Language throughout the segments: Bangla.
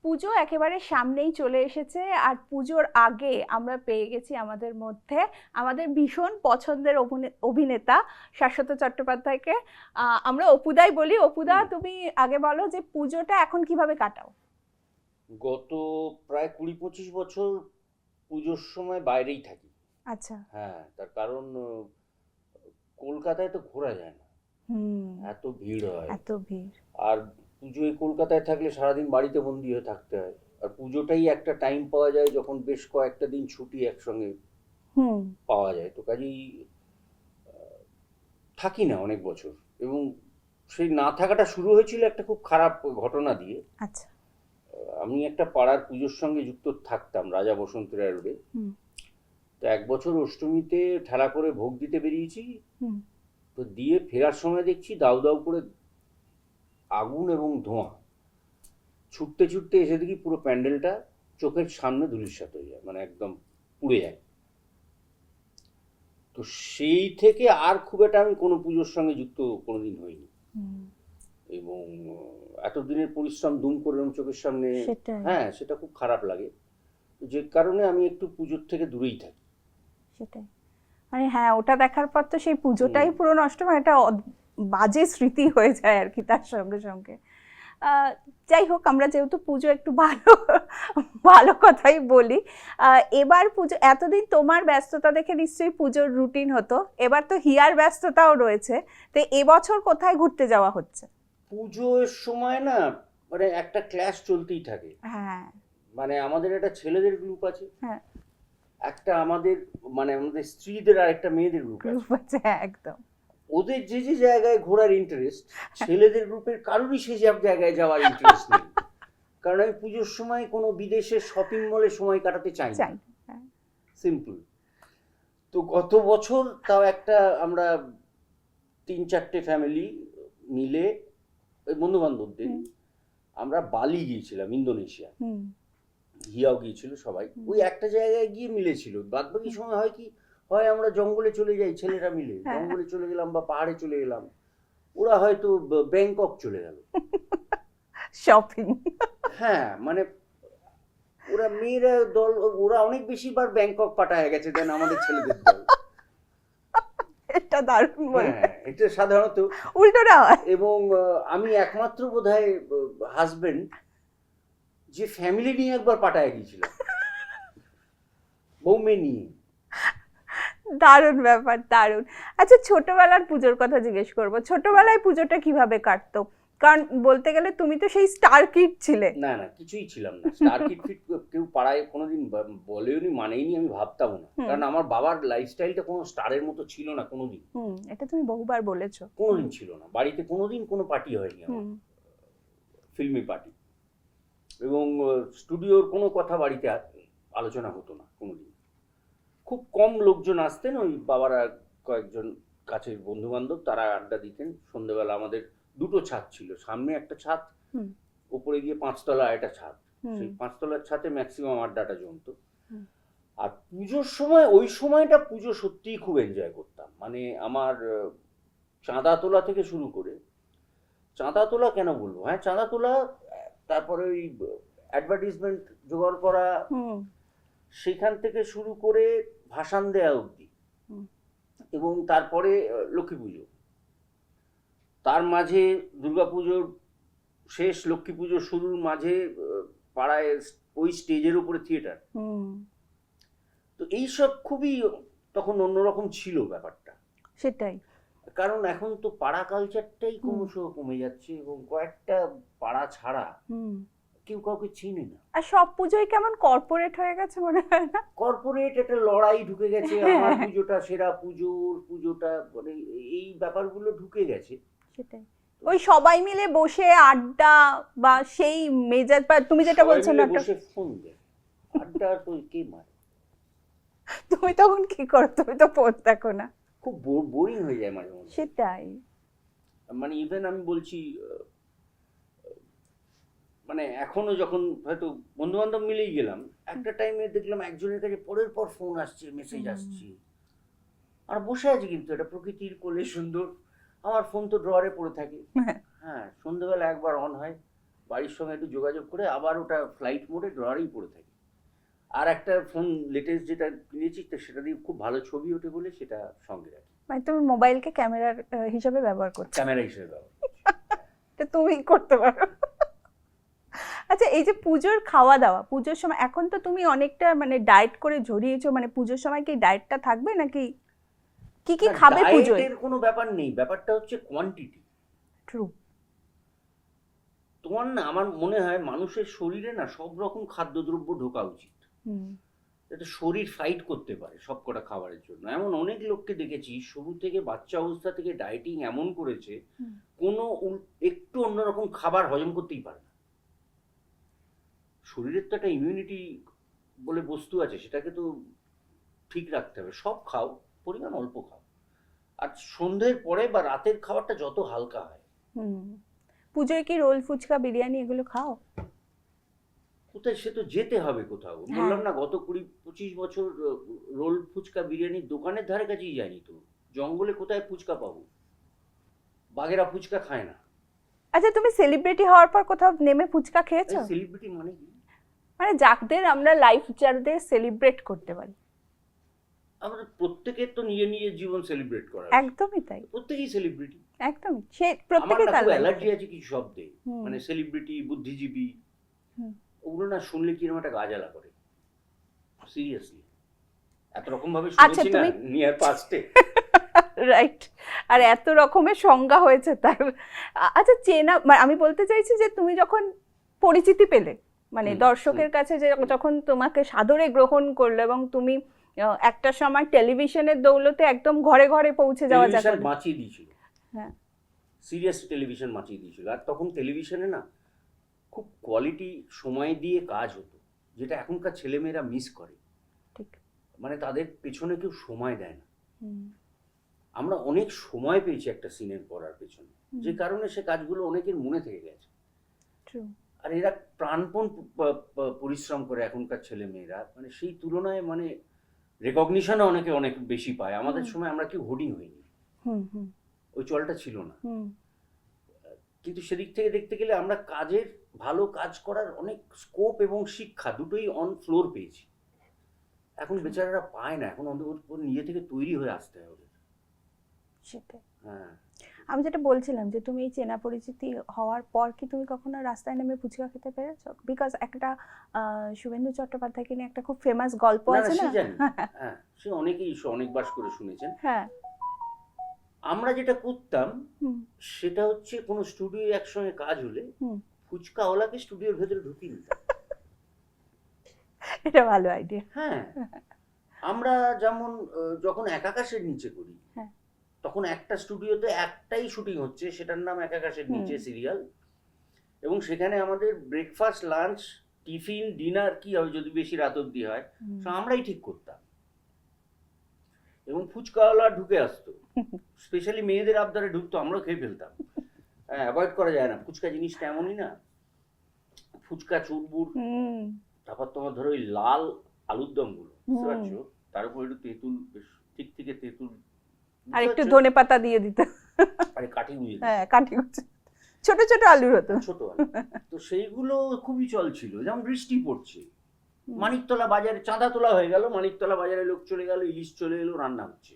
পুজো একেবারে সামনেই চলে এসেছে, আর পুজোর আগে আমরা পেয়ে গেছি আমাদের মধ্যে আমাদের ভীষণ পছন্দের অভিনেতা শাশ্বত চট্টোপাধ্যায়কে। আমরা অপুদাই বলি। অপুদা, হুম। তুমি আগে বলো যে পুজোটা এখন কিভাবে কাটাও। গত প্রায় 20-25 বছর পুজোর সময় বাইরেই থাকি। আচ্ছা। হ্যাঁ, তার কারণ কলকাতায় তো ঘোরা যায় না, হুম। এত ভিড় হয়। এত ভিড়। আর পুজোয় কলকাতায় থাকলে সারাদিন বাড়িতে বন্দি হয়ে থাকতে হয়। আর পুজোটাই একটা টাইম পাওয়া যায় যখন বেশ কয়েকটা দিন ছুটি একসঙ্গে হুম। পাওয়া যায়, তো কাজেই থাকি না অনেক বছর। এবং সেই না থাকাটা শুরু হয়েছিল একটা খুব খারাপ ঘটনা দিয়ে। আচ্ছা। আমি একটা পাড়ার পুজোর সঙ্গে যুক্ত থাকতাম, রাজা বসন্ত রায় রোডে। হুম। তো এক বছর অষ্টমীতে ঠেলা করে ভোগ দিতে বেরিয়েছি। হুম। তো দিয়ে ফেরার সময় দেখছি দাউ দাউ করে আগুন এবং ধোঁয়া। ছুটতে ছুটতে এসে দেখি পুরো প্যান্ডেলটা চোখের সামনে ধূলিসাৎ হয়ে যায়, মানে একদম পুড়ে যায়। তো সেই থেকে আর খুব একটা আমি কোনো পুজোর সঙ্গে যুক্ত কোনোদিন হইনি। হুম। এবং এতদিনের পরিশ্রম দুম করে এরম চোখের সামনে, সেটাই। হ্যাঁ, সেটা খুব খারাপ লাগে। যে কারণে আমি একটু পুজোর থেকে দূরেই থাকি। সেটাই। মানে হ্যাঁ, ওটা দেখার পর তো সেই হুম। পুজোটাই পুরো নষ্ট, মানে একটা বাজে স্মৃতি হয়ে যায় আর কি তার সঙ্গে সঙ্গে। আহ, যাই হোক, আমরা যেহেতু পুজো একটু ভালো ভালো কথাই বলি। এবার পুজো, এতদিন তোমার ব্যস্ততা দেখে নিশ্চয়ই পুজোর রুটিন হতো, এবার তো হিয়ার ব্যস্ততাও রয়েছে। তো এবছর কোথায় ঘুরতে যাওয়া হচ্ছে? পুজোর সময় না, মানে একটা ক্লাস চলতেই থাকে। হ্যাঁ। মানে আমাদের একটা ছেলেদের গ্রুপ আছে, হ্যাঁ। একটা আমাদের, মানে আমাদের স্ত্রীদের আর একটা মেয়েদের গ্রুপ আছে। গ্রুপ আছে, হ্যাঁ, একদম। ওদের যে যে জায়গায় ঘোরার ইন্টারেস্ট, ছেলেদের গ্রুপের কারোরই সে সব জায়গায় যাওয়ার ইন্টারেস্ট নেই। কারণ আমি পুজোর সময় কোনো বিদেশের শপিং মলে সময় কাটাতে চাই না। চাই। হ্যাঁ। সিম্পল। তো গত বছর তাও একটা আমরা 3-4টে ফ্যামিলি মিলে, ওই বন্ধু বান্ধবদের, হুম। আমরা বালি গিয়েছিলাম, ইন্দোনেশিয়া। হুম। হিয়াও গিয়েছিল, সবাই হুম। ওই একটা জায়গায় গিয়ে মিলেছিল। বাদ বাকি সময় হয় কি, হয় আমরা জঙ্গলে চলে যাই ছেলেরা মিলে, হ্যাঁ। জঙ্গলে চলে গেলাম বা পাহাড়ে চলে গেলাম। ওরা হয়তো ব্যাংকক চলে গেল। শপিং। হ্যাঁ, মানে ওরা মেয়েরা দল, ওরা অনেক বেশি বার ব্যাংকক পাঠায় গেছে দেন আমাদের ছেলেদের দল। এটা দারুণ হ্যাঁ, বললে। এটা সাধারণত। উল্টোটা হয়। এবং আমি একমাত্র বোধহয় হাজবেন্ড যে ফ্যামিলি নিয়ে একবার পাঠায় গিয়েছিলাম, বউ মেয়ে নিয়ে। দারুণ ব্যাপার, দারুণ। আচ্ছা, ছোটবেলার পুজোর কথা জিজ্ঞেস করবো, ছোটবেলায় পুজোটা কিভাবে কাটতো? কারণ বলতে গেলে তুমি তো সেই স্টার কিড ছিলে। না না, কিছুই ছিলাম না স্টার কিড ফিট। কেউ পাড়ায় কোনোদিন বলেওনি, মানেইনি, আমি ভাবতামও না। হুম। কারণ আমার বাবার লাইফস্টাইলটা কোনো স্টারের মতো ছিল না কোনোদিন। হুম, এটা তুমি বহুবার বলেছো। হুম। কোনোদিন ছিল না, বাড়িতে কোনোদিন কোনো পার্টি হয়নি আমার, হুম। ফিল্মি পার্টি। এবং স্টুডিওর কোনো কথা বাড়িতে আলোচনা হতো না কোনোদিন। খুব কম লোকজন আসতেন, ওই বাবারা কয়েকজন কাছের বন্ধু বান্ধব, তারা আড্ডা দিতেন সন্ধেবেলা। আমাদের দুটো ছাদ ছিল, সামনে একটা ছাদ, হুম। উপরে গিয়ে 5তলা একটা ছাদ। হুম। সেই 5তলার ছাদে ম্যাক্সিমাম আড্ডাটা জমতো। হুম। আর পুজোর সময়, ওই সময়টা পুজো সত্যিই খুব এনজয় করতাম। মানে আমার চাঁদা তোলা থেকে শুরু করে, চাঁদা তোলা কেন বলবো, হ্যাঁ চাঁদা তোলা, তারপরে ওই অ্যাডভার্টিজমেন্ট জোগাড় করা, হুম। সেখান থেকে শুরু করে ভাসান দেয়া অবধি, হুম। এবং তারপরে লক্ষ্মী পুজো, তার মাঝে দুর্গাপুজোর শেষ, লক্ষ্মী পুজোর শুরুর মাঝে পাড়ায় ওই স্টেজের উপরে থিয়েটার। হুম। তো এইসব খুবই তখন অন্যরকম ছিল ব্যাপারটা। সেটাই। কারণ এখন তো পাড়া কালচারটাই হুম। ক্রমশ কমে যাচ্ছে, এবং কয়েকটা পাড়া ছাড়া হুম। কেউ কাউকে চিনে না। আর সব পুজোই কেমন কর্পোরেট হয়ে গেছে মনে হয় না? কর্পোরেট একটা লড়াই ঢুকে গেছে, আমার পুজোটা সেরা পুজো, ওর পুজোটা, মানে এই ব্যাপারগুলো ঢুকে গেছে। সেটাই। ওই সবাই মিলে বসে আড্ডা, বা সেই মেজাজ, বা তুমি যেটা সবাই বলছো না, মিলে একটা বসে ফোন দেয়, আড্ডা তো কে মারে। তুমি তখন কি করো? তুমি তো ফোন দেখো না। খুব বোরিং হয়ে যায় মাঝে মধ্যে। সেটাই। মানে ইভেন আমি বলছি, মানে এখনো যখন হয়তো বন্ধু বান্ধব মিলেই গেলাম, একটা টাইমে দেখলাম একজনের কাছে পরের পর ফোন আসছে, মেসেজ হুম। আসছে। আর বসে আছি, কিন্তু এটা প্রকৃতির কোলে সুন্দর, আমার ফোন তো ড্রয়ারে পড়ে থাকে। হ্যাঁ, সন্ধ্যেবেলা একবার অন হয়, বাড়ির সঙ্গে একটু যোগাযোগ করে আবার ওটা ফ্লাইট মোডে ড্রয়ারেই পড়ে থাকে। আর একটা ফোন লেটেস্ট যেটা কিনেছি সেটা দিয়ে খুব ভালো ছবি ওঠে বলে সেটা সঙ্গে রাখি, মানে তুমি মোবাইলকে ক্যামেরার হিসাবে ব্যবহার করছো, ক্যামেরা হিসেবে ব্যবহার। এটা তুমি করতে পারো। আচ্ছা, এই যে পুজোর খাওয়া দাওয়া, পুজোর সময় এখন তো তুমি অনেকটা মানে ডায়েট করে ঝরিয়েছো, মানে পুজোর সময় কি ডায়েটটা থাকবে নাকি কি কি খাবে পুজোয়? ডায়েটের কোনো ব্যাপার নেই, ব্যাপারটা হচ্ছে কোয়ান্টিটি। ট্রু। তোমার না, আমার মনে হয় মানুষের শরীরে না সব রকম খাদ্যদ্রব্য ঢোকা উচিত, যাতে শরীর ফাইট করতে পারে সব কটা খাবারের জন্য। এমন অনেক লোককে দেখেছি শুরু থেকে বাচ্চা অবস্থা থেকে ডায়েটিং এমন করেছে কোনো একটু অন্যরকম খাবার হজম করতেই পারে না। শরীরের তো একটা ইমিউনিটি বলে বস্তু আছে, সেটাকে তো ঠিক রাখতে হবে। সব খাও, পরিমাণ অল্প খাও, আর সন্ধ্যের পরে বা রাতের খাবারটা যত হালকা হয়। পুজোয় কি রোল, ফুচকা, বিরিয়ানি এগুলো খাও? কোথায়, সে তো যেতে হবে কোথাও। বললাম না, গত 20-25 বছর রোল, ফুচকা, বিরিয়ানির দোকানের ধারে কাছেই যায়নি তো। জঙ্গলে কোথায় ফুচকা পাবো? বাঘেরা ফুচকা খায় না। আচ্ছা, তুমি সেলিব্রিটি হওয়ার পর কোথাও নেমে ফুচকা খেয়েছো? সেলিব্রিটি মানে কি? মানে যাদের আমরা লাইফ যাদের সেলিব্রেট করতে পারি। আমরা প্রত্যেকের তো নিজের নিজের জীবন সেলিব্রেট করা, একদমই তাই, প্রত্যেকেই সেলিব্রিটি। একদমই, সে আমার প্রত্যেকেই না তার খুব অ্যালার্জি আছে কিছু শব্দে, হুম। মানে সেলিব্রিটি, বুদ্ধিজীবী, ওগুলো না শুনলে কিরকম একটা গা জ্বালা করে, সিরিয়াসলি। এত রকম ভাবে আচ্ছা, শুনেছি না তুমি নিয়ার পাস্টে। রাইট, আর এত রকমের সংজ্ঞা হয়েছে তার। আচ্ছা, চেনা, মানে আমি বলতে চাইছি যে তুমি যখন পরিচিতি পেলে, মানে দর্শকের কাছে যে যখন তোমাকে সাদরে গ্রহণ করলো এবং তুমি একটা সময় টেলিভিশনের দৌলতে একদম ঘরে ঘরে পৌঁছে যাওয়া যায়, টেলিভিশন বাঁচিয়ে দিয়েছিল। হ্যাঁ, সিরিয়াস টেলিভিশন বাঁচিয়ে দিয়েছিল। আর তখন টেলিভিশনে না খুব কোয়ালিটি সময় দিয়ে কাজ হতো, যেটা এখনকার ছেলেমেয়েরা মিস করে। ঠিক, মানে তাদের পেছনে কেউ সময় দেয় না। আমরা অনেক সময় পেয়েছি একটা সিনের পড়ার পেছনে, যে কারণে সে কাজগুলো অনেকের মনে থেকে গেছে। ট্রু। আর এরা প্রাণপণ পরিশ্রম করে এখনকার ছেলে মেয়েরা, মানে সেই তুলনায় মানে রেকগনিশনও অনেকে অনেক বেশি পায়। আমাদের সময় আমরা কেউ হোর্ডিং হইনি, ওই চলটা ছিল না। কিন্তু সেদিক থেকে দেখতে গেলে আমরা কাজের, ভালো কাজ করার অনেক স্কোপ এবং শিক্ষা দুটোই অন ফ্লোর পেয়েছি। এখন বেচারারা পায় না, এখন নিজে থেকে তৈরি হয়ে আসতে হয় ওদের। সেটাই। হ্যাঁ, আমি যেটা বলছিলাম যে তুমি এই চেনা পরিচিতি হওয়ার পর কি তুমি কখনো রাস্তায় নেমে ফুচকা খেতে পেরেছো? বিকজ একটা শুভেন্দু চট্টোপাধ্যায়কে নিয়ে একটা খুব ফেমাস গল্প আছে না? হ্যাঁ, সে অনেকেই অনেকবার করে শুনেছেন। হ্যাঁ, আমরা যেটা করতাম সেটা হচ্ছে কোনো স্টুডিও একসঙ্গে কাজ হলে ফুচকাওয়ালাকে স্টুডিওর ভেতরে ঢুকিয়ে নিতাম। এটা ভালো আইডিয়া। হ্যাঁ, আমরা যেমন যখন একাকাশের নিচে করি, তখন একটা স্টুডিওতে একটাই শুটিং হচ্ছে, সেটার নাম একাকাশের নিচে সিরিয়াল, এবং সেখানে আমাদের ব্রেকফাস্ট, লাঞ্চ, টিফিন, ডিনার কি হবে যদি বেশি রাত অবধি হয়, আমরাই ঠিক করতাম। এবং ফুচকাওয়ালা ঢুকে আসতো, স্পেশালি মেয়েদের আবদারে ঢুকতো, আমরাও খেয়ে ফেলতাম। হ্যাঁ, অ্যাভয়েড করা যায় না, ফুচকা জিনিসটা এমনই না। ফুচকা, চুরবুর, তারপর তোমার ধরো ওই লাল আলুর দম গুলো, বুঝতে পারছো, তার উপর একটু তেঁতুল, বেশ ঠিক থেকে তেঁতুল, আর একটু ধনে পাতা দিয়ে দিতে, আরে কাঠি গুঁজে, হ্যাঁ কাঠি গুঁজে, ছোট ছোট আলুর হতো, ছোট আলু। তো সেইগুলো খুবই চল ছিল। যেমন বৃষ্টি পড়ছে, মানিকতলা বাজারে চাঁদা তোলা হয়ে গেল, মানিকতলা বাজারে লোক চলে গেল, ইলিশ চলে এলো, রান্না হচ্ছে।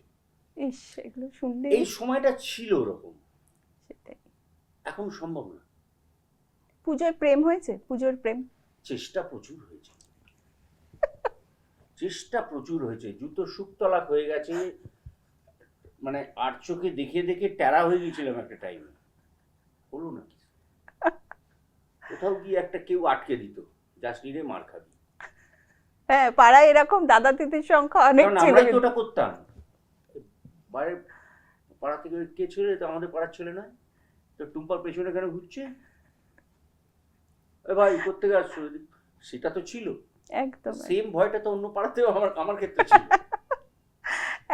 ইস, এগুলো শুনলে এই সময়টা ছিল ওরকম, সেটাই। এখন সম্ভব না। পুজোয় প্রেম হয়েছে? পুজোর প্রেম? চেষ্টা প্রচুর হয়েছে, চেষ্টা প্রচুর হয়েছে। জুতো শুকতলাক হয়ে গেছে, মানে আর চোখে দেখে দেখে টেরা হয়ে গেছিলাম একটা টাইমে। হলো না কি, কোথাও গিয়ে একটা কেউ আটকে দিত, জাস্ট নিরে মার খাবি। হ্যাঁ, পাড়ায় এরকম দাদা দিদির সংখ্যা অনেক ছিল। আমরাই তো ওটা করতাম। বাইরে পাড়া থেকে কে ছেলে, তো আমাদের পাড়ার ছেলে নয়, তো টুম্পার পেছনে কেন ঘুরছে, এ ভাই কোত্থেকে আসছো, সেটা তো ছিল। একদম সেম ভয়টা তো অন্য পাড়াতেও আমার ক্ষেত্রে ছিল।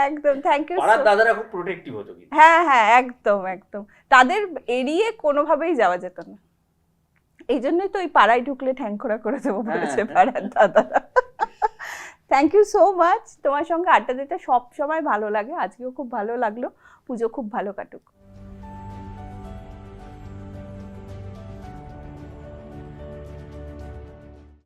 একদম। Thank you. পাড়ার দাদারা খুব প্রোটেক্টিভ হতো কিন্তু। হ্যাঁ হ্যাঁ, একদম একদম, তাদের এড়িয়ে কোনোভাবেই যাওয়া যেত না। এই জন্যই তো ওই পাড়ায় ঢুকলে ঠ্যাংখোড়া করে দেবো বলেছে পাড়ার দাদারা। Thank you so much. তোমার সঙ্গে আড্ডা দিতে সব সময় ভালো লাগে, আজকেও খুব ভালো লাগলো। পুজো খুব ভালো কাটুক।